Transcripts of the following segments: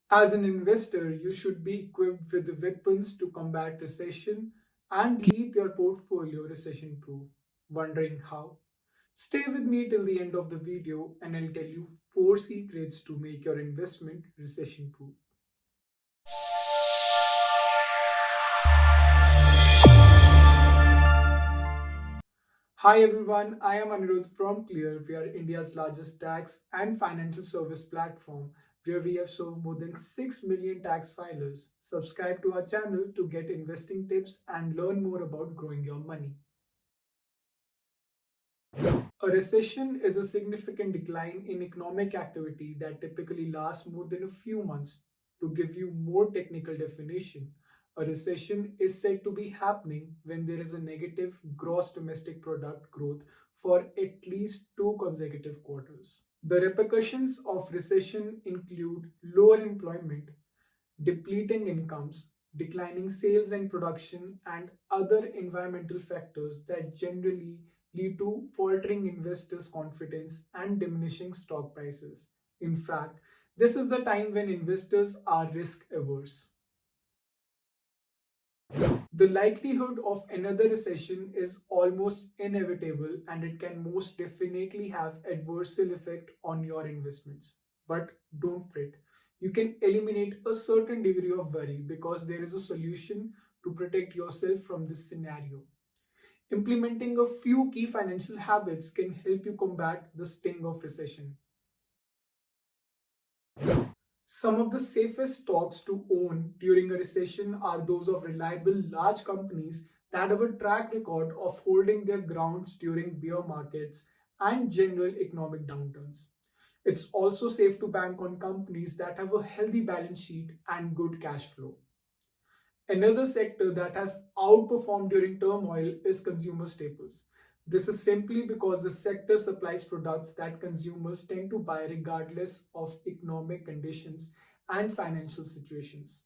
As an investor, you should be equipped with the weapons to combat recession and keep your portfolio recession proof. Wondering how? Stay with me till the end of the video and I'll tell you 4 secrets to make your investment recession proof. Hi everyone, I am Anirudh from Clear. We are India's largest tax and financial service platform where we have served more than 6 million tax filers. Subscribe to our channel to get investing tips and learn more about growing your money. A recession is a significant decline in economic activity that typically lasts more than a few months. To give you more technical definition, a recession is said to be happening when there is a negative gross domestic product growth for at least 2 consecutive quarters. The repercussions of recession include lower employment, depleting incomes, declining sales and production, and other environmental factors that generally lead to faltering investors' confidence and diminishing stock prices. In fact, this is the time when investors are risk averse. The likelihood of another recession is almost inevitable and it can most definitely have adversarial effect on your investments. But don't fret. You can eliminate a certain degree of worry because there is a solution to protect yourself from this scenario. Implementing a few key financial habits can help you combat the sting of recession. Some of the safest stocks to own during a recession are those of reliable large companies that have a track record of holding their grounds during bear markets and general economic downturns. It's also safe to bank on companies that have a healthy balance sheet and good cash flow. Another sector that has outperformed during turmoil is consumer staples. This is simply because the sector supplies products that consumers tend to buy regardless of economic conditions and financial situations.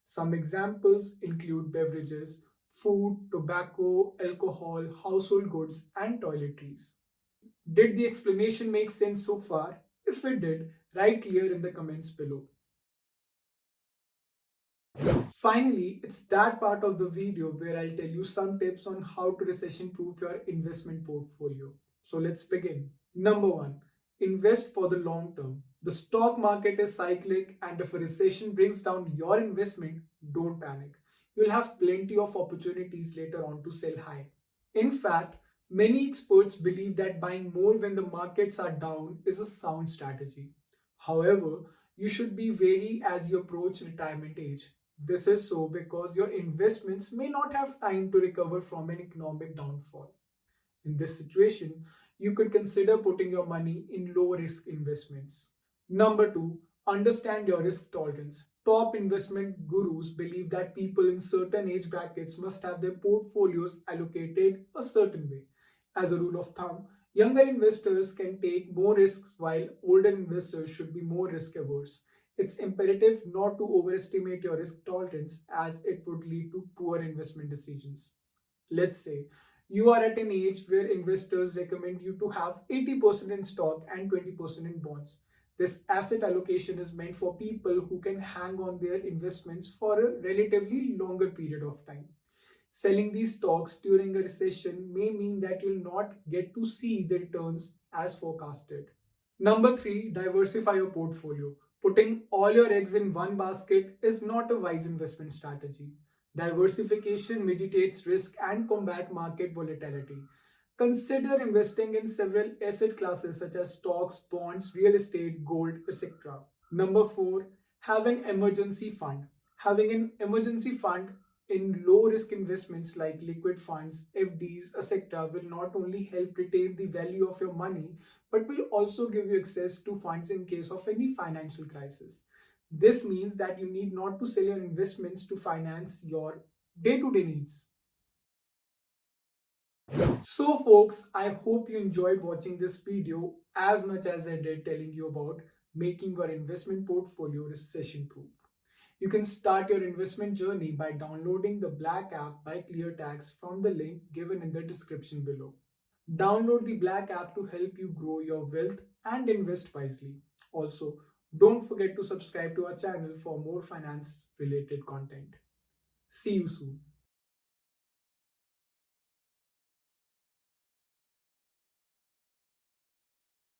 Some examples include beverages, food, tobacco, alcohol, household goods, and toiletries. Did the explanation make sense so far? If it did, write clear in the comments below. Finally, it's that part of the video where I'll tell you some tips on how to recession proof your investment portfolio. So let's begin. Number one, invest for the long term. The stock market is cyclic, and if a recession brings down your investment, don't panic. You'll have plenty of opportunities later on to sell high. In fact, many experts believe that buying more when the markets are down is a sound strategy. However, you should be wary as you approach retirement age. This is so because your investments may not have time to recover from an economic downfall. In this situation, you could consider putting your money in low risk investments. Number two, understand your risk tolerance. Top investment gurus believe that people in certain age brackets must have their portfolios allocated a certain way. As a rule of thumb, younger investors can take more risks while older investors should be more risk averse. It's imperative not to overestimate your risk tolerance as it would lead to poor investment decisions. Let's say you are at an age where investors recommend you to have 80% in stock and 20% in bonds. This asset allocation is meant for people who can hang on their investments for a relatively longer period of time. Selling these stocks during a recession may mean that you'll not get to see the returns as forecasted. Number three, diversify your portfolio. Putting all your eggs in one basket is not a wise investment strategy. Diversification mitigates risk and combat market volatility. Consider investing in several asset classes such as stocks, bonds, real estate, gold, etc. Number four, have an emergency fund. Having an emergency fund in low risk investments like liquid funds, FDs, etc., will not only help retain the value of your money but will also give you access to funds in case of any financial crisis. This means that you need not to sell your investments to finance your day to day needs. So, folks, I hope you enjoyed watching this video as much as I did telling you about making your investment portfolio recession proof. You can start your investment journey by downloading the Black app by ClearTax from the link given in the description below. Download the Black app to help you grow your wealth and invest wisely. Also, Don't forget to subscribe to our channel for more finance related content. See you soon.